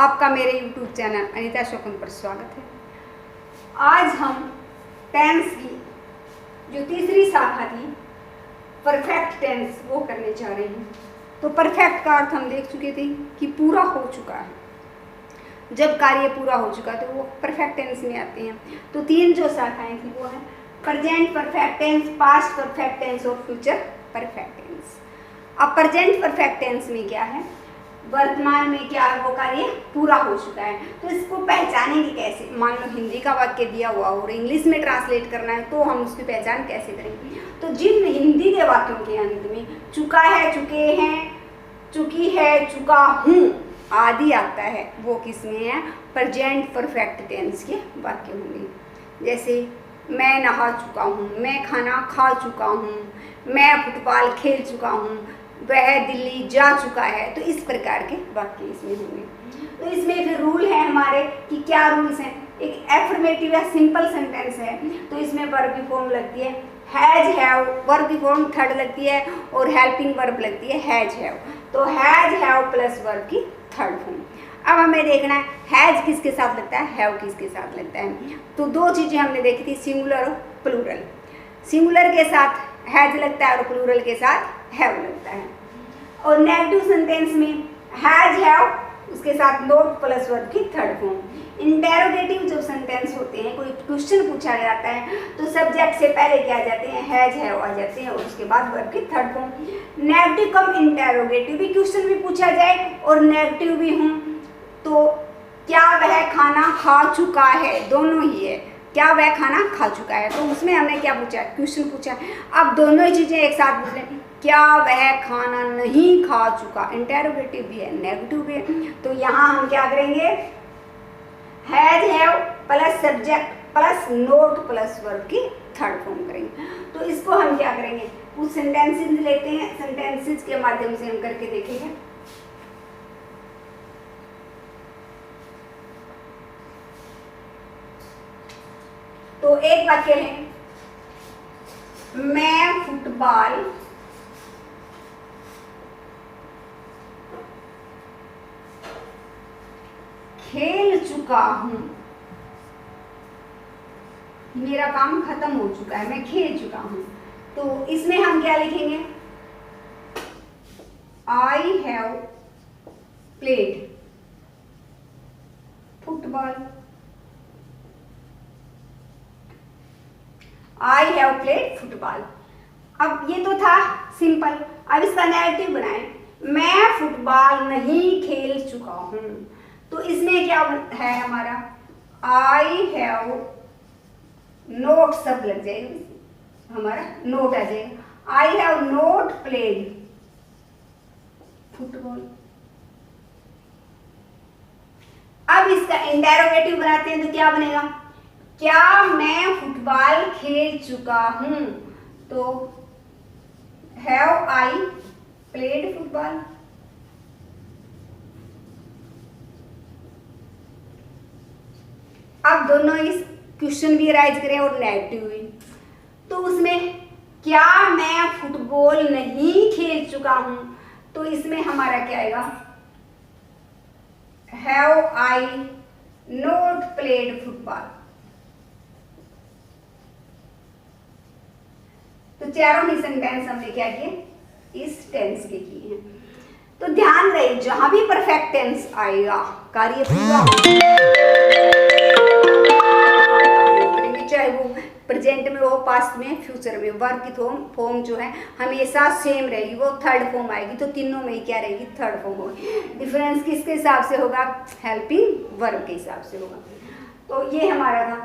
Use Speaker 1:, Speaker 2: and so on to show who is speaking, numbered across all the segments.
Speaker 1: आपका मेरे YouTube channel Anita शोकन पर स्वागत है। आज हम टेंस की जो तीसरी शाखा थी परफेक्ट टेंस वो करने जा रहे हैं। तो परफेक्ट का अर्थ हम देख चुके थे कि पूरा हो चुका है। जब कार्य पूरा हो चुका तो वो परफेक्ट टेंस में आते हैं। तो तीन जो शाखाएं थी वो है present perfect tense, past perfect tense और फ्यूचर परफेक्ट टेंस। अब प्रेजेंट परफेक्ट टेंस में क्या है, वर्तमान में क्या वो कार्य पूरा हो चुका है। तो इसको पहचानेंगे कैसे? मान लो हिंदी का वाक्य दिया हुआ और इंग्लिश में ट्रांसलेट करना है तो हम उसकी पहचान कैसे करेंगे? तो जिन हिंदी के वाक्यों के अंत में चुका है, चुके हैं, चुकी है, चुका हूँ आदि आता है वो किसमें है? प्रेजेंट परफेक्ट टेंस के वाक्य होंगे। जैसे मैं नहा चुका हूँ, मैं खाना खा चुका हूँ, मैं फुटबॉल खेल चुका हूँ, वह दिल्ली जा चुका है। तो इस प्रकार के वाक्य इसमें होंगे। तो इसमें फिर रूल है हमारे कि क्या रूल्स हैं। एक एफर्मेटिव या सिंपल सेंटेंस है तो इसमें वर्ब की फॉर्म लगती है हैज हैव, वर्ब की फॉर्म थर्ड लगती है और हेल्पिंग वर्ब लगती है हैज हैव। तो हैज हैव प्लस वर्ब की थर्ड फॉर्म। अब हमें देखना है हैज किसके साथ लगता है, हैव किसके साथ लगता है। तो दो चीज़ें हमने देखी थी, सिंगुलर और प्लूरल। सिंगुलर के साथ हैज लगता है और प्लूरल के साथ हैव लगता है। और नेगेटिव सेंटेंस में हैज हैव उसके साथ नोट प्लस वर्ब की थर्ड फॉर्म। इंटेरोगेटिव जो सेंटेंस होते हैं, कोई क्वेश्चन पूछा जाता है तो सब्जेक्ट से पहले क्या आ जाते हैं, हैज हैव आ जाते हैं और उसके बाद वर्ब की थर्ड फॉर्म। नेगेटिव कम इंटेरोगेटिव भी क्वेश्चन भी पूछा जाए और नेगेटिव भी हूँ तो क्या वह खाना खा चुका है, दोनों ही है। क्या वह खाना खा चुका है तो उसमें हमने क्या पूछा, क्वेश्चन पूछा। अब दोनों ही चीज़ें एक साथ पूछ लें, क्या वह खाना नहीं खा चुका, इंटेरोगेटिव भी है नेगेटिव भी है। तो यहाँ हम क्या करेंगे, has have plus subject plus note plus verb की थर्ड फॉर्म करेंगे। तो इसको हम क्या करेंगे, कुछ सेंटेंसेस लेते हैं, सेंटेंसेस के माध्यम से हम करके देखेंगे। तो एक वाक्य है, मैं फुटबॉल खेल चुका हूं, मेरा काम खत्म हो चुका है, मैं खेल चुका हूं। तो इसमें हम क्या लिखेंगे, I have played football, I have played football. अब ये तो था सिंपल। अब इसका नेगेटिव बनाएं, मैं फुटबॉल नहीं खेल चुका हूं। तो इसमें क्या है हमारा, आई हैव नोट सब लग जाएगा, हमारा नोट आ जाएगा। I have note played football. अब इसका इंटेरोगेटिव बनाते हैं तो क्या बनेगा, क्या मैं फुटबॉल खेल चुका हूं। तो हैव आई प्लेड फुटबॉल। अब दोनों इस क्वेश्चन भी राइज करें और नेगेटिव भी। तो उसमें क्या मैं फुटबॉल नहीं खेल चुका हूं, तो इसमें हमारा क्या आएगा, have I not played football. तो चारों ही सेंटेंस हमने क्या किए, इस टेंस के किए हैं। तो ध्यान रहे जहां भी परफेक्ट टेंस आएगा कार्य पूरा करेंगे, चाहे वो प्रेजेंट में हो, पास्ट में, फ्यूचर में। वर्ब की फॉर्म जो है हमेशा सेम रहेगी, वो थर्ड फॉर्म आएगी। तो तीनों में क्या रहेगी, थर्ड फॉर्म होगी। डिफरेंस किसके हिसाब से होगा, हेल्पिंग वर्ब के हिसाब से होगा। तो ये हमारा था।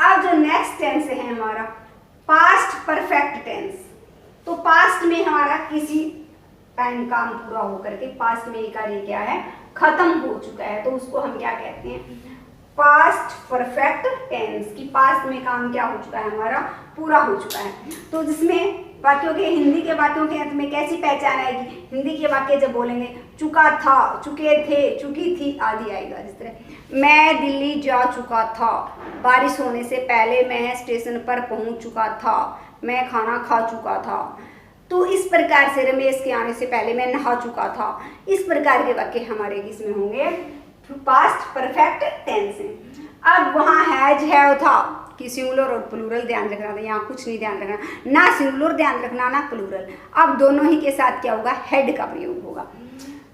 Speaker 1: अब जो नेक्स्ट टेंस है हमारा पास्ट परफेक्ट टेंस। तो पास्ट में हमारा किसी टाइम काम पूरा होकर के पास्ट में कार्य क्या है, खत्म हो चुका है, तो उसको हम क्या कहते हैं, पास्ट परफेक्ट टेंस। की पास्ट में काम क्या हो चुका है, हमारा पूरा हो चुका है। तो जिसमें वाक्यों के, हिंदी के वाक्यों के अंत में कैसी पहचान आएगी, हिंदी के वाक्य जब बोलेंगे चुका था, चुके थे, चुकी थी आदि आएगा। जिस तरह मैं दिल्ली जा चुका था, बारिश होने से पहले मैं स्टेशन पर पहुंच चुका था, मैं खाना खा चुका था। तो इस प्रकार से रमेश के आने से पहले मैं नहा चुका था। इस प्रकार के वाक्य हमारे किसमें होंगे, पास्ट परफेक्ट टेंस है। अब वहाँ हैज हैव था कि सिंगुलर और प्लूरल ध्यान रखना था, यहाँ कुछ नहीं ध्यान रखना, ना सिंगुलर ध्यान रखना ना प्लूरल। अब दोनों ही के साथ क्या होगा, हेड का प्रयोग होगा।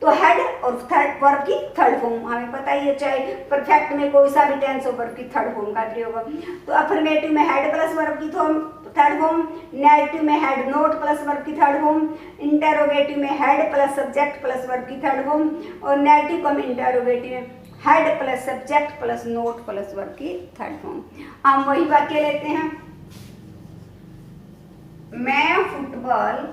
Speaker 1: तो हेड और थर्ड वर्ब की थर्ड फॉर्म हमें पता ही है, चाहे परफेक्ट में कोई सा भी टेंस हो वर्ब की थर्ड फॉर्म का प्रयोग होगा। तो अफर्मेटिव में हेड प्लस वर्ब की थर्ड फॉर्म, नेगेटिव में हेड नोट प्लस वर्ब की थर्ड फॉर्म, इंटरोगेटिव में head plus subject plus verb की थर्ड फॉर्म, और नेगेटिव कम इंटरोगेटिव में head plus subject plus note plus verb की थर्ड फॉर्म। हम वही वाक्य लेते हैं, मैं फुटबॉल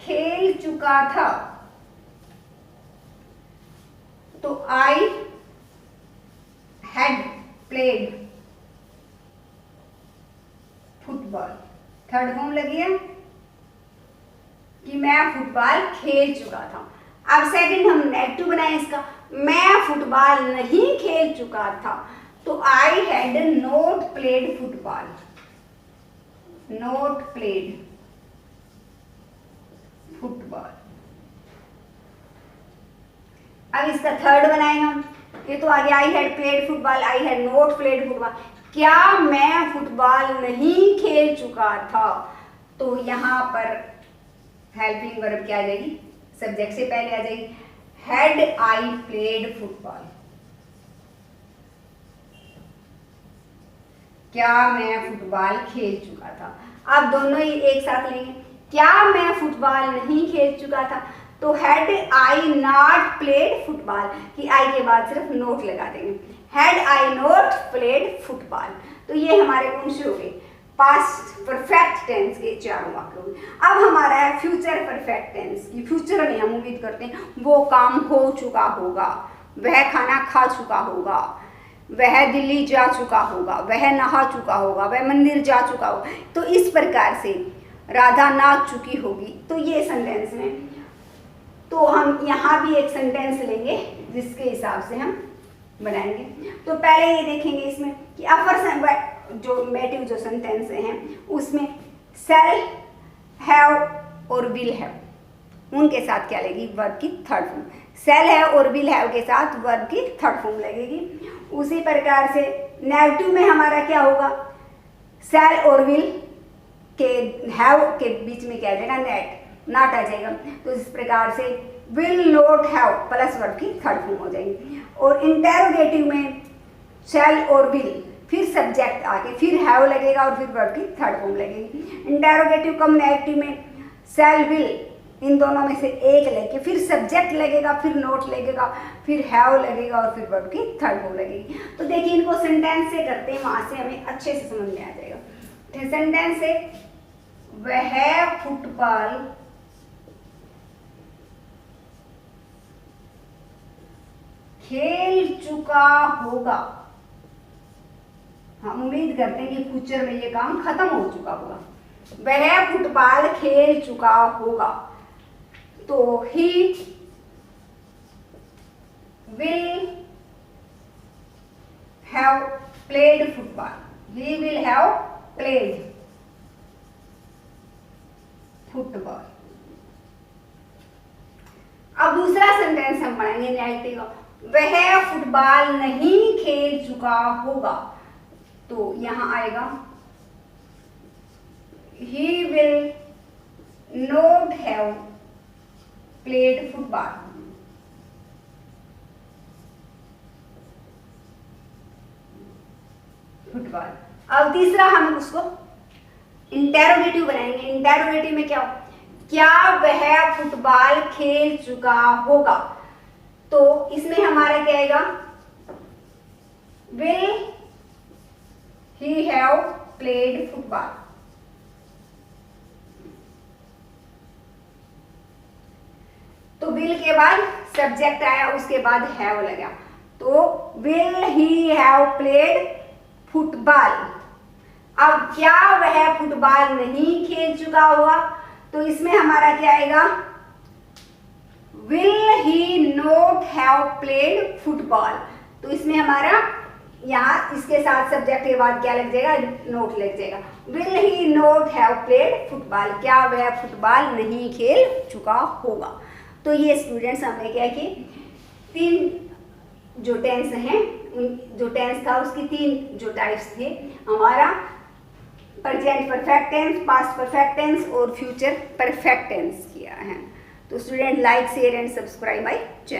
Speaker 1: खेल चुका था। तो I had played football, third form लगी है कि मैं फुटबॉल खेल चुका था। अब सेकंड हम नेगेटिव बनाए इसका, मैं फुटबॉल नहीं खेल चुका था। तो I had not played football, not played football. अब इसका थर्ड बनाए हम, ये तो आ गया I had played football, I had not played football. क्या मैं फुटबॉल नहीं खेल चुका था? तो यहाँ पर हेल्पिंग वर्ब क्या आ जाएगी, सब्जेक्ट से पहले आ जाएगी, हैड आई प्लेड फुटबॉल। क्या मैं फुटबॉल खेल चुका था। अब दोनों ही एक साथ लेंगे, क्या मैं फुटबॉल नहीं खेल चुका था। तो had I not played football, कि आई के बाद सिर्फ नोट लगा देंगे, had I not played football. तो ये हमारे कौन से हो गए, पास्ट परफेक्ट टेंस के चारों वाक्य। अब हमारा है फ्यूचर परफेक्ट टेंस की, फ्यूचर में हम उम्मीद करते हैं वो काम हो चुका होगा, वह खाना खा चुका होगा, वह दिल्ली जा चुका होगा, वह नहा चुका होगा, वह मंदिर जा चुका होगा। तो इस प्रकार से राधा नाच चुकी होगी। तो ये सेंटेंस में, तो हम यहाँ भी एक सेंटेंस लेंगे जिसके हिसाब से हम बनाएंगे। तो पहले ये देखेंगे इसमें कि अपर जो मेटिव जो सेंटेंस हैं उसमें शैल हैव और विल हैव, उनके साथ क्या लगेगी, वर्ब की थर्ड फॉर्म। शैल है और विल हैव के साथ वर्ब की थर्ड फॉर्म लगेगी। उसी प्रकार से नेगेटिव में हमारा क्या होगा, शैल और विल के हैव के बीच में क्या आ जाएगा, नॉट आ जाएगा। तो इस प्रकार से will not have plus verb की थर्ड फॉर्म हो जाएगी। और इंटेरोगेटिव में शैल और विल, फिर सब्जेक्ट आके फिर हैव लगेगा और फिर वर्ब की थर्ड फॉर्म लगेगी। इंटेरोगेटिव कम नेगेटिव में शैल विल, इन दोनों में से एक लेके फिर सब्जेक्ट लगेगा, फिर नोट लगेगा, फिर हैव लगेगा और फिर वर्ब की थर्ड फॉर्म लगेगी। तो देखिए इनको सेंटेंस से करते हैं, वहां से हमें अच्छे से समझ में आ जाएगा। सेंटेंस से, वह फुटबॉल खेल चुका होगा। हम उम्मीद करते हैं कि फ्यूचर में ये काम खत्म हो चुका होगा। वह फुटबॉल खेल चुका होगा। तो he will have played football, he will have played football. अब दूसरा सेंटेंस हम पढ़ेंगे नेगेटिव का, वह फुटबॉल नहीं खेल चुका होगा। तो यहां आएगा he will not have played football। Football. अब तीसरा हम उसको इंटेरोगेटिव बनाएंगे। इंटेरोगेटिव में क्या हो, क्या वह फुटबॉल खेल चुका होगा। तो इसमें हमारा क्या आएगा, will he have played football। तो विल के बाद सब्जेक्ट आया, उसके बाद हैव लगा। तो will he have played football. अब क्या वह फुटबॉल नहीं खेल चुका होगा। तो इसमें हमारा क्या आएगा, will he not have played football. तो इसमें हमारा यहाँ इसके साथ सब्जेक्ट के बाद क्या लग जाएगा, नोट लग जाएगा। Will he not have played football, क्या वह फुटबॉल नहीं खेल चुका होगा। तो ये स्टूडेंट्स हमने क्या कि 3 जो टेंस हैं, जो टेंस था उसकी 3 जो टाइप्स थे, हमारा present perfect tense, past perfect tense और फ्यूचर परफेक्ट टेंस किया है। तो student like share and subscribe my channel.